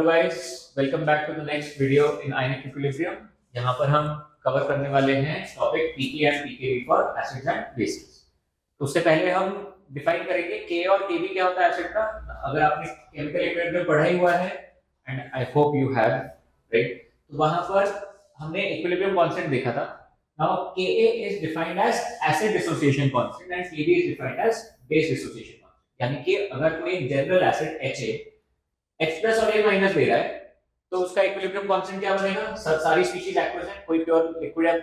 Hello guys, welcome back to the next video in ionic equilibrium. यहाँ पर हम cover करने वाले हैं topic pK and pKb for acids and bases. तो उससे पहले हम डिफाइन करेंगे के और केवी क्या होता है एसिड का। अगर आपने केमिकल इक्विलिब्रियम में पढ़ा ही हुआ है and I hope you have, right, तो वहां पर हमने इक्विलिब्रियम कांस्टेंट देखा था। Now Ka is defined as acid dissociation constant and Kb is defined as base dissociation constant। यानी कि अगर कोई general acid Ha H plus और A माइनस दे रहा है तो उसका इक्विलिब्रियम कांस्टेंट क्या बनेगा। सारी स्पीशीज एक्वस है, कोई प्योर लिक्विड या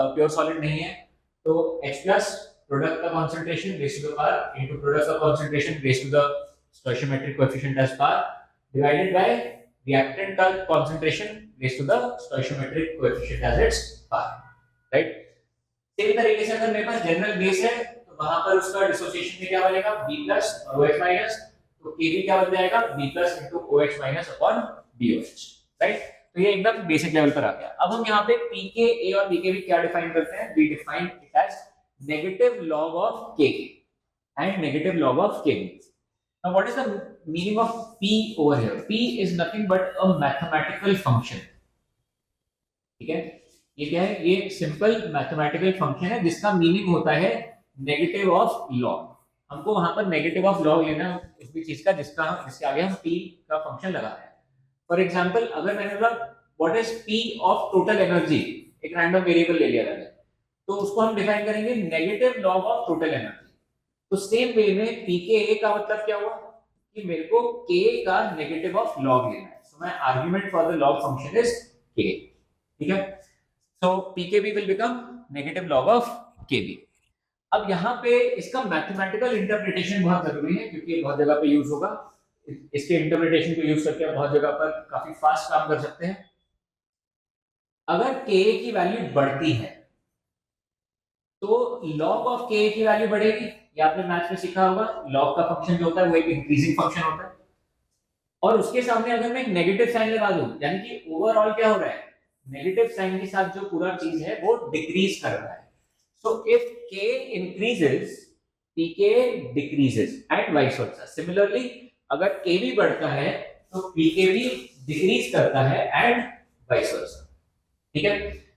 प्योर सॉलिड नहीं है, तो H प्लस प्रोडक्ट का concentration raise to the power into product का concentration raise to the stoichiometric coefficient as power divided by reactant का concentration raise to the stoichiometric coefficient as its power, right. Same तरीके से अगर मेरे पास general base है तो वहां पर उसका डिसोसिएशन में क्या बनेगा B+ और OH-, तो Kb क्या बन जाएगा B+ into OH- upon BOH, right. तो ये एकदम बेसिक लेवल पर आ गया। अब हम यहाँ पे pKa और pKb क्या डिफाइन करते हैं। We define it as negative log of Kk and negative log of Kb। Now what is the meaning of p over here. p is nothing but a mathematical function, ठीक है। ये क्या है, ये simple mathematical function है जिसका meaning होता है नेगेटिव ऑफ लॉग। हमको वहां पर नेगेटिव ऑफ लॉग लेना है उस भी चीज का जिसके आगे हम p का फंक्शन लगा रहे हैं। फॉर एग्जांपल अगर मैंने बोला what is p of total energy, एक रैंडम वेरिएबल ले लिया मैंने, तो उसको हम डिफाइन करेंगे negative log of total energy. तो सेम वे में pKa का मतलब क्या हुआ कि मेरे को k का नेगेटिव ऑफ लॉग लेना है। So my argument for the log function is k, ठीक है। सो pKb will become negative log of kb। अब यहाँ पे इसका मैथमेटिकल इंटरप्रिटेशन बहुत जरूरी है क्योंकि बहुत जगह पे यूज होगा। इसके इंटरप्रिटेशन को यूज करके आप बहुत जगह पर काफी फास्ट काम कर सकते हैं। अगर Ka की वैल्यू बढ़ती है तो log ऑफ Ka की वैल्यू बढ़ेगी। ये आपने मैथ्स में सीखा होगा, log का फंक्शन जो होता है वो एक इंक्रीजिंग फंक्शन होता है और उसके सामने अगर मैं एक नेगेटिव साइन लगा दूं यानी कि ओवरऑल क्या हो रहा है, नेगेटिव साइन के साथ जो पूरा चीज है वो डिक्रीज कर रहा है। So if K increases, pK decreases and vice versa. Similarly, अगर K भी बढ़ता है तो pK भी डिक्रीज करता है and vice versa. ठीक है।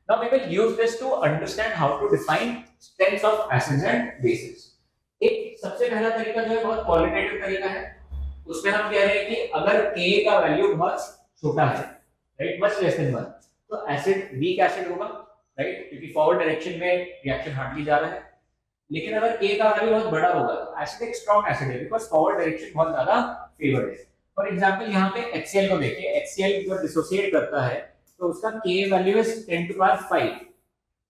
Now we will use this to understand how to define strengths of acids and bases. एक सबसे पहला तरीका जो है बहुत क्वालिटेटिव तरीका है। उसमें हम कह रहे हैं कि अगर K का वैल्यू बहुत छोटा है, राइट, मच लेस देन 1, तो एसिड वीक एसिड होगा, राइट, क्योंकि फॉरवर्ड डायरेक्शन में रिएक्शन हार्डली जा रहा है। लेकिन अगर K का वैल्यू बहुत बड़ा होगा तो एसिड एक स्ट्रांग एसिड है बिकॉज़ फॉरवर्ड डायरेक्शन बहुत ज्यादा फेवर्ड है। फॉर एग्जांपल यहाँ पे HCl को देखिए, HCl जो डिसोसिएट करता है तो उसका K value is 10 to power 5,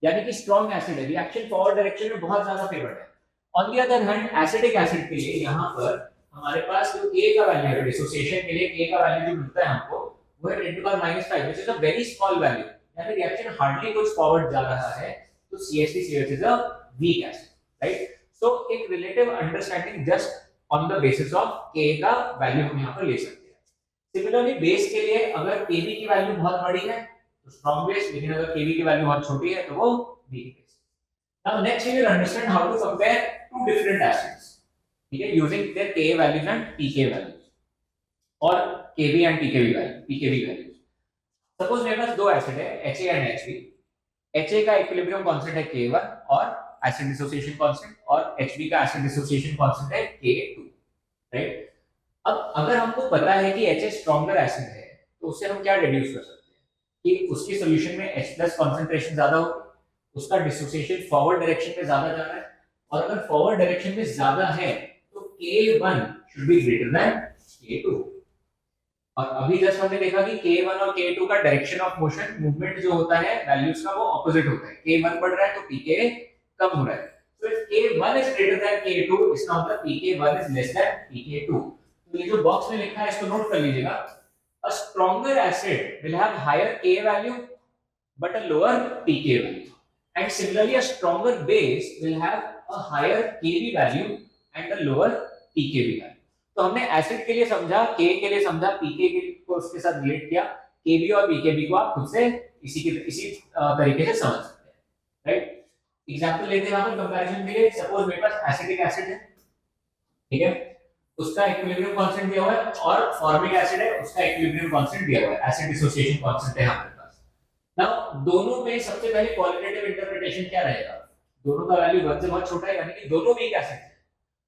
यानी कि स्ट्रांग एसिड है, रिएक्शन फॉरवर्ड डायरेक्शन में बहुत ज्यादा फेवर्ड है। On the other hand acidic acid के लिए यहाँ पर हमारे पास जो K का वैल्यू है डिसोसिएशन के लिए K का वैल्यू जो मिलता है हमको वो है 10 to power -5 which is a very small value, यानी रिएक्शन हार्डली कुछ फॉरवर्ड जा रहा है, तो CH3CH is a weak acid, right. So एक relative understanding just on the basis of K का वैल्यू हम यहाँ पर ले सकते हैं। सिमिलरली बेस के लिए अगर Kb की वैल्यू बहुत बड़ी है तो स्ट्रांग बेस, लेकिन अगर Kb की वैल्यू बहुत छोटी है तो वो weak base. Now next we will understand how to compare two different acids, ठीक है, using their Ka values and Pk values और Kb and Pkb values. Suppose मेरे पास दो एसिड है Ha एंड Hb। Ha का इक्विलिब्रियम कांस्टेंट है K1 और एसिड डिसोसिएशन कांस्टेंट, और Hb का एसिड डिसोसिएशन कांस्टेंट है K2, राइट। अब अगर हमको पता है कि Ha स्ट्रॉन्गर एसिड है तो उससे हम क्या डिड्यूस कर सकते हैं कि उसके सॉल्यूशन में H+ कंसंट्रेशन ज्यादा होगी, उसका डिसोसिएशन फॉरवर्ड डायरेक्शन में ज्यादा जा रहा है, और अगर फॉरवर्ड डायरेक्शन में ज्यादा है तो K1 should be greater than K2। और अभी जस्ट हमने देखा कि K1 और K2 का डायरेक्शन ऑफ मोशन मूवमेंट जो होता है वैल्यूज का वो ऑपोजिट होता है। K1 बढ़ रहा है तो Pk कम हो रहा है। So if K1 is greater than K2 इसका मतलब Pk1 is less than Pk2। तो ये जो बॉक्स में लिखा है इसको नोट कर लीजिएगा। A stronger acid will have higher K value but a lower Pk value, and similarly a stronger base will have a higher Kb value and a lower Pkb value। तो हमने acid के लिए समझा, K के लिए समझा, Pk को उसके साथ रिलेट किया, Kb और Pkb को आप खुद से इसी तरीके से समझ सकते हैं, राइट। एग्जांपल लेते हैं यहाँ पर कंपैरिजन के लिए। सपोज मेरे पास एसिडिक एसिड है, ठीक है, उसका इक्विलिब्रियम कांस्टेंट दिया हुआ है, और फॉर्मिक एसिड है उसका इक्विलिब्रियम कांस्टेंट दिया हुआ है, एसिड डिसोसिएशन कांस्टेंट है हमारे पास। नाउ दोनों में सबसे पहले क्वालिटेटिव इंटरप्रिटेशन क्या रहेगा, दोनों का वैल्यू 1 से बहुत छोटा है, यानी कि दोनों वीक एसिड है।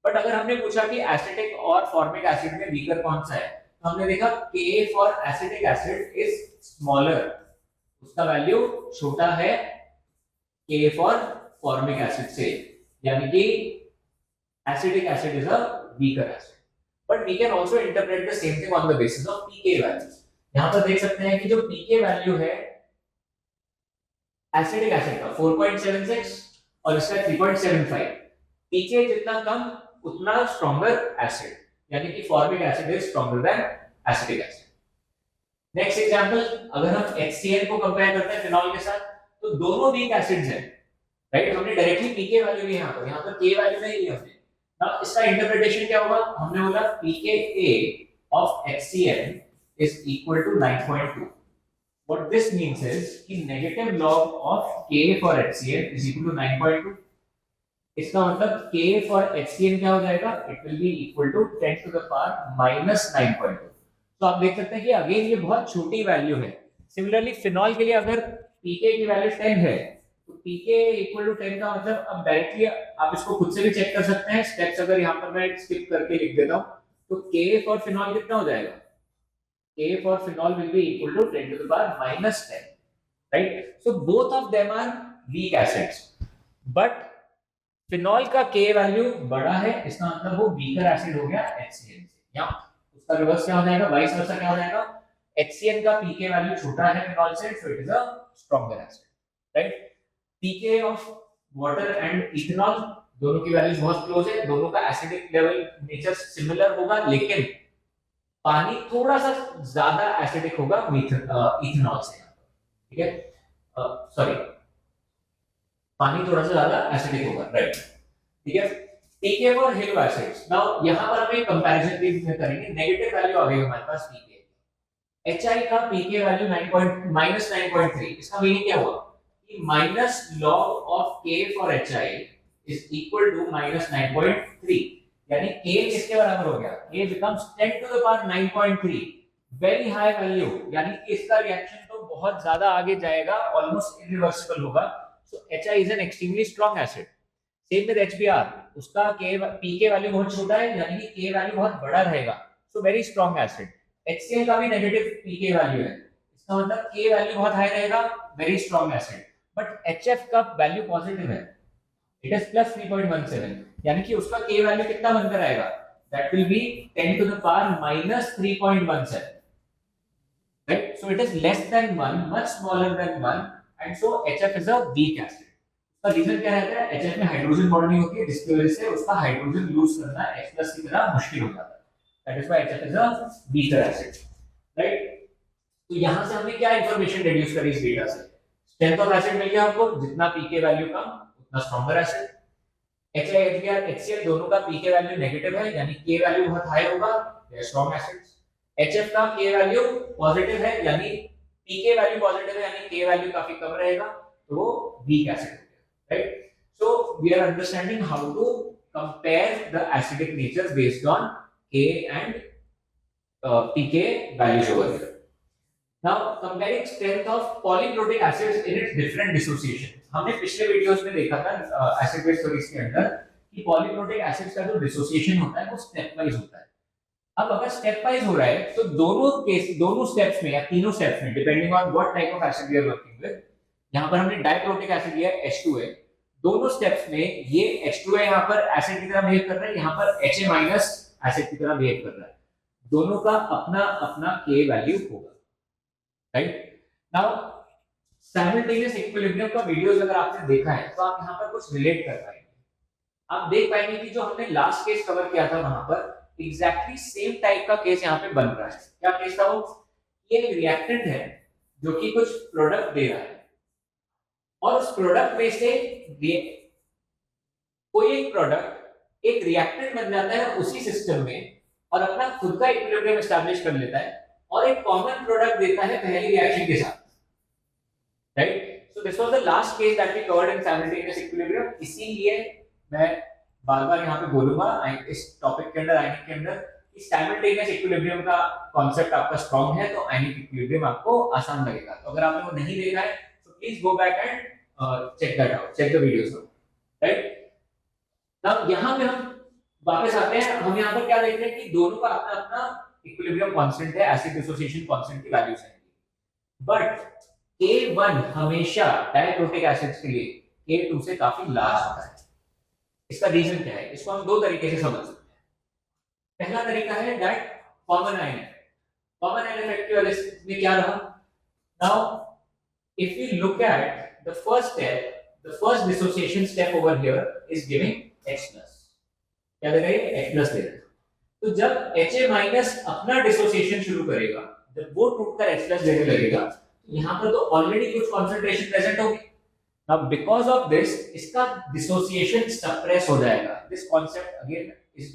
बट अगर हमने पूछा कि एसिटिक और फॉर्मिक एसिड में वीकर कौन सा है, तो हमने देखा K for acetic acid is smaller, उसका वैल्यू छोटा है K फॉर फॉर्मिक एसिड से, यानी कि acetic acid is a weaker acid. But we can also interpret the same thing on the basis of pK values. यहां पर देख सकते हैं कि जो pK वैल्यू है एसिटिक एसिड का 4.76 और इसका 3.75, pK जितना कम उतना स्ट्रॉन्गर एसिड, यानी कि formic acid is stronger than acetic acid. Next example, अगर हम HCl को कंपेयर करते हैं फिनॉल के साथ, तो दोनों वीक एसिड्स हैं, राइट। हमने डायरेक्टली pK वैल्यू ली यहां पर K वैल्यू नहीं ली हमने। नाउ इसका इंटरप्रिटेशन क्या होगा, हमने बोला pKa of HCl is equal to 9.2। What this means is कि negative log of K for HCl is equal to 9.2। इसका मतलब K for HCl क्या हो जाएगा, it will be equal to 10 to the power minus 9.2। तो आप देख सकते हैं कि अगेन ये बहुत छोटी वैल्यू है। सिमिलरली फिनॉल के लिए अगर pK की वैल्यू 10 है, तो pK इक्वल टू 10 का मतलब अब डायरेक्टली आप इसको खुद से भी चेक कर सकते हैं। स्टेप्स अगर यहाँ पर मैं स्किप करके लिख देता हूँ, तो K फॉर फिनॉल कितना हो जाएगा, K for phenol will be equal to 10 to the power minus 10, right? So both of them are weak acids, but phenol का K वैल्यू बड़ा है, इसका मतलब वो weaker acid हो गया HCl से, या उसका रिवर्स क्या हो जाएगा, वाइस वर्सा क्या हो जाएगा, HCl का pK वैल्यू छोटा है phenol से, so it is a stronger acid, right? pK of water and ethanol दोनों की वैल्यूज बहुत क्लोज है, दोनों का एसिडिक लेवल नेचर सिमिलर होगा, लेकिन पानी थोड़ा सा ज्यादा एसिडिक होगा इथेनॉल से, ठीक है, सॉरी पानी थोड़ा सा ज्यादा एसिडिक होगा, राइट, ठीक है। pK for hello acids, now यहां पर हम एक कंपैरिजन भी करेंगे, नेगेटिव वैल्यू आ गई हमारे पास pK, HI का pK वैल्यू -9.3, इसका मीनिंग क्या हुआ कि minus log of K for HI is equal to -9.3, यानी K किसके बराबर हो गया, K becomes 10 to the power 9.3, very high value, यानी कि इसका रिएक्शन तो बहुत ज्यादा आगे जाएगा, ऑलमोस्ट इरिवर्सिबल होगा। सो HI is an extremely strong acid. Same with HBr, उसका pK वैल्यू बहुत छोटा है, यानी कि K वैल्यू बहुत बड़ा रहेगा, so very strong acid. HCl का भी नेगेटिव pK वैल्यू है, इसका मतलब K वैल्यू बहुत हाई रहेगा, very strong acid. But HF का वैल्यू पॉजिटिव है, इट इज प्लस 3.17, यानी कि उसका K वैल्यू कितना बनकर आएगा, that will be 10 to the power minus 3.17, right. So it is less than 1, much smaller than 1, and so HF is a weak acid. उसका reason क्या रहता है, HF में हाइड्रोजन बॉन्ड नहीं होती है, जिसकी वजह से उसका हाइड्रोजन लूज करना H+ की तरह मुश्किल हो जाता है, that is why HF is a weaker acid, right. तो यहां से हमने क्या इंफॉर्मेशन डिड्यूस करी इस डेटा से, स्ट्रेंथ ऑफ एसिड मिल गया हमको, जितना pK वैल्यू कम उतना stronger acid. HI HBr HCl दोनों का pK वैल्यू नेगेटिव है, यानी K वैल्यू बहुत हाई होगा, they are strong acids. HF का K वैल्यू पॉजिटिव है, यानी pK वैल्यू पॉजिटिव है, यानी K वैल्यू काफी कम रहेगा, तो वो वीक एसिड हो गया, right. So we are understanding how to compare the acidic nature based on K and pK values over here. Now comparing strength of polychloric acids in its different dissociation, हमने पिछले videos में देखा था acid base stories के अंदर कि पॉलीक्लोरिक acids का जो डिसोसिएशन होता है वो स्टेप वाइज होता है। अब अगर स्टेप वाइज हो रहा है तो दोनों स्टेप्स में या तीनों स्टेप्स में, depending on what type of acid we are working with, यहां पर हमने डाइक्लोरिक एसिड लिया है H2A, दोनों स्टेप्स में ये H2A यहां पर एसिड की तरह बिहेव कर रहा है, यहां पर HA- एसिड की तरह बिहेव कर रहा है, दोनों का अपना अपना K वैल्यू होगा, राइट। नाउ साइमल्टेनियस इक्विलिब्रियम का वीडियोस अगर आपने देखा है तो आप यहाँ पर कुछ रिलेट कर पाएंगे, आप देख पाएंगे कि जो हमने लास्ट केस कवर किया था वहां पर एग्जैक्टली सेम टाइप का केस यहाँ पे बन रहा है। क्या केस था वो, ये एक रिएक्टेंट है जो कि कुछ प्रोडक्ट दे रहा है, और उस प्रोडक्ट में से कोई एक प्रोडक्ट एक रिएक्टेंट बन जाता है उसी सिस्टम में और अपना खुद का इक्विलिब्रियम एस्टैब्लिश कर लेता है और एक कॉमन प्रोडक्ट देता है पहली रिएक्शन के साथ, right. So this was the last case that we covered in simultaneous equilibrium, इसीलिए मैं बार बार यहाँ पे बोलूंगा इस टॉपिक के अंदर, आयनिक के अंदर, साइमल्टेनियस इक्विलिब्रियम का कॉन्सेप्ट आपका स्ट्रांग है तो आयनिक इक्विलिब्रियम आपको आसान लगेगा। तो अगर आपने वो नहीं देखा है तो please go back and check that out, check the videos out, right. अब यहाँ पे हम वापस आते हैं, हम यहाँ पर क्या देख रहे हैं कि दोनों का अपना अपना इक्विलिब्रियम कांस्टेंट है, एसिड डिसोसिएशन कांस्टेंट की वैल्यूज है, बट K1 हमेशा डाइक्रोटिक एसिड्स के लिए K2 से काफी लार्ज होता है। इसका रीजन क्या है, इसको हम दो तरीके से समझ सकते हैं। पहला तरीका है that common ion effect. Common ion effect की वजह से क्या रहा, now if we look at the first step, the first dissociation step over here is giving H+, क्या दे रहे हैं, H+ दे रहे हैं। तो जब Ha- अपना डिसोसिएशन शुरू करेगा, जब वो टूटकर H+ देने लगेगा, यहाँ पर तो ऑलरेडी कुछ कंसंट्रेशन प्रेजेंट होगी। Now because of this, इसका dissociation suppress हो जाएगा। This concept again is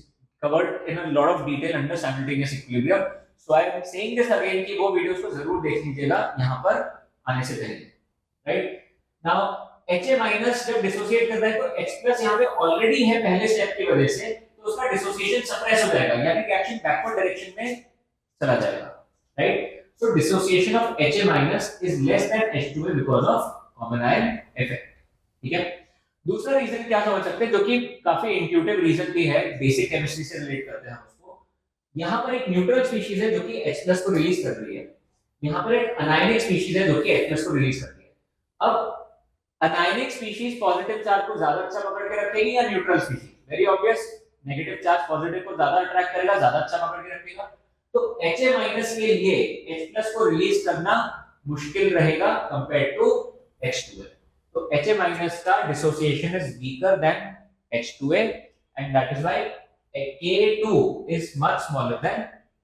covered in a lot of detail under simultaneous equilibrium. So I am saying this again कि वो वीडियोस को जरूर देख लीजिएगा यहाँ पर आने से पहले, right? Now Ha- जब डिसोसिएट करता है तो H+ यहाँ पे ऑलरेडी है पहले स्टेप की वजह से, तो उसका डिसोसिएशन सप्रेस हो जाएगा, यानी रिएक्शन बैकवर्ड डायरेक्शन में चला जाएगा, right? So dissociation of Ha- is less than H2A because of common ion effect, ठीक है। दूसरा रीजन क्या समझ सकते हैं, जो कि काफी इंट्यूटिव रीजन भी है, बेसिक केमिस्ट्री से रिलेट करते हैं उसको। यहाँ पर एक न्यूट्रल स्पीशीज है जो कि H+ को रिलीज कर रही है, यहाँ पर एक अनायनिक स्पीशीज है जो कि H+ को रिलीज कर रही है। अब अनायनिक स्पीशीज पॉजिटिव चार्ज को ज्यादा अच्छा पकड़ के रखेगी या neutral species? Very obvious, negative charge positive को ज्यादा अट्रैक्ट करेगा, ज्यादा अच्छा पकड़ के रखेगा। तो Ha- के लिए H+ को रिलीज करना मुश्किल रहेगा compare to H2A. So Ha- का dissociation is weaker than H2A and that is why K2 is much smaller than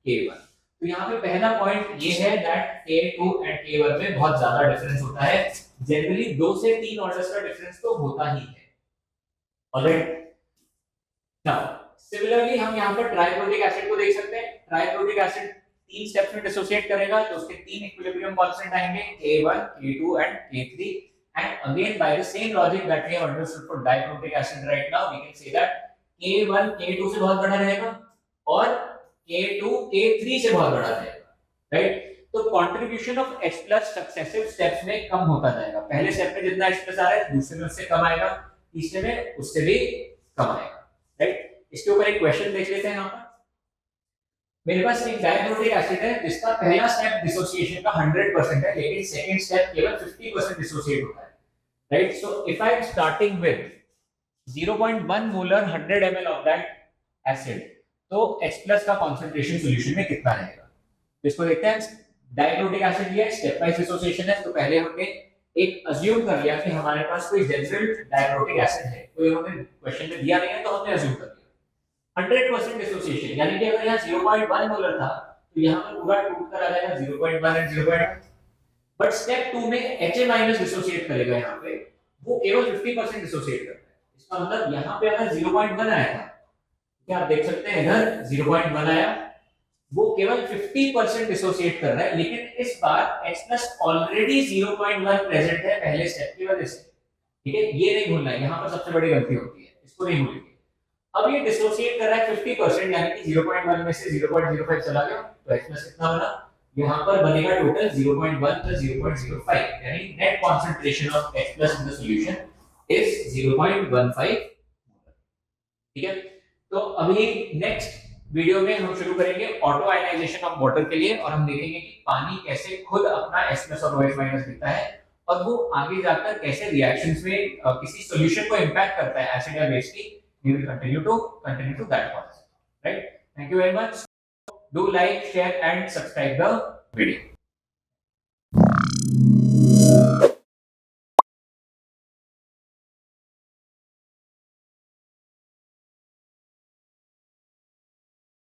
K1. तो यहाँ पे पहला पॉइंट ये है that K2 and K1 में बहुत ज्यादा डिफरेंस होता है। जनरली 2 से 3 ऑर्डर्स का डिफरेंस तो होता ही है। ऑलराइट, नाउ सिमिलरली हम यहाँ पर ट्राइप्रोटिक एसिड को देख सकते हैं। ट्राइप्रोटिक एसिड 3 स्टेप्स में डिसोसिएट करेगा तो उसके 3 इक्विलिब्रियम कांस्टेंट आएंगे, K1, K2 and K3, and again by the same logic that we have understood for diprotic acid right now, we can say that K1 K2 से बहुत बड़ा रहेगा और K2 K3 से बहुत बड़ा रहेगा, राइट। तो contribution of H+ successive steps में कम होता जाएगा। पहले स्टेप में जितना H+ आ रहा है दूसरे में उससे कम आएगा, तीसरे में उससे भी कम आएगा, राइट। इसके ऊपर एक क्वेश्चन देख लेते हैं। यहाँ पर मेरे पास एक डाइप्रोटिक एसिड है जिसका पहला स्टेप डिसोसिएशन का 100% है, लेकिन सेकंड स्टेप केवल 50% डिसोसिएट होता है, right. So if I am starting with 0.1 molar 100 ml of that acid, तो H+ का कंसंट्रेशन सॉल्यूशन में कितना रहेगा? तो इसको देखते हैं। डाइप्रोटिक एसिड लिया, स्टेप वाइज डिसोसिएशन है, तो पहले हमने एक अज्यूम कर लिया कि हमारे पास कोई जनरल डाइप्रोटिक एसिड है, कोई हमें क्वेश्चन में दिया नहीं है तो हमने अज्यूम कर लिया 100% डिसोसिएशन, यानी कि अगर यहाँ 0.1 मोलर था तो यहाँ पर पूरा टूट कर आ जाएगा 0.1 एंड 0.1। बट स्टेप 2 में Ha- डिसोसिएट करेगा, यहाँ पे वो केवल 50% डिसोसिएट करता है। इसका मतलब यहाँ पे अगर 0.1 आया था, क्या आप देख सकते हैं इधर 0.1 आया, वो केवल 50% डिसोसिएट कर रहा है, लेकिन इस बार H+ ऑलरेडी 0.1 प्रेजेंट है पहले स्टेप की वजह से, ठीक है। ये नहीं भूलना है, यहाँ पर सबसे बड़ी गलती होती है, इसको नहीं भूलेंगे। अब ये डिसोसिएट कर रहा है 50%, यानी कि 0.1 में से 0.05 चला गया, तो H+ कितना बना, यहाँ पर बनेगा टोटल 0.1 + 0.05, यानी net concentration of H+ in the solution is 0.15, ठीक है। तो अभी नेक्स्ट वीडियो में हम शुरू करेंगे ऑटो आयनाइजेशन ऑफ वाटर के लिए, और हम देखेंगे कि पानी कैसे खुद अपना H+ और OH- देता है और वो आगे जाकर कैसे रिएक्शंस में किसी सॉल्यूशन को इंपैक्ट करता है, एसिड या बेस की। We will continue to that concept, right? Thank you very much. Do like, share and subscribe the video.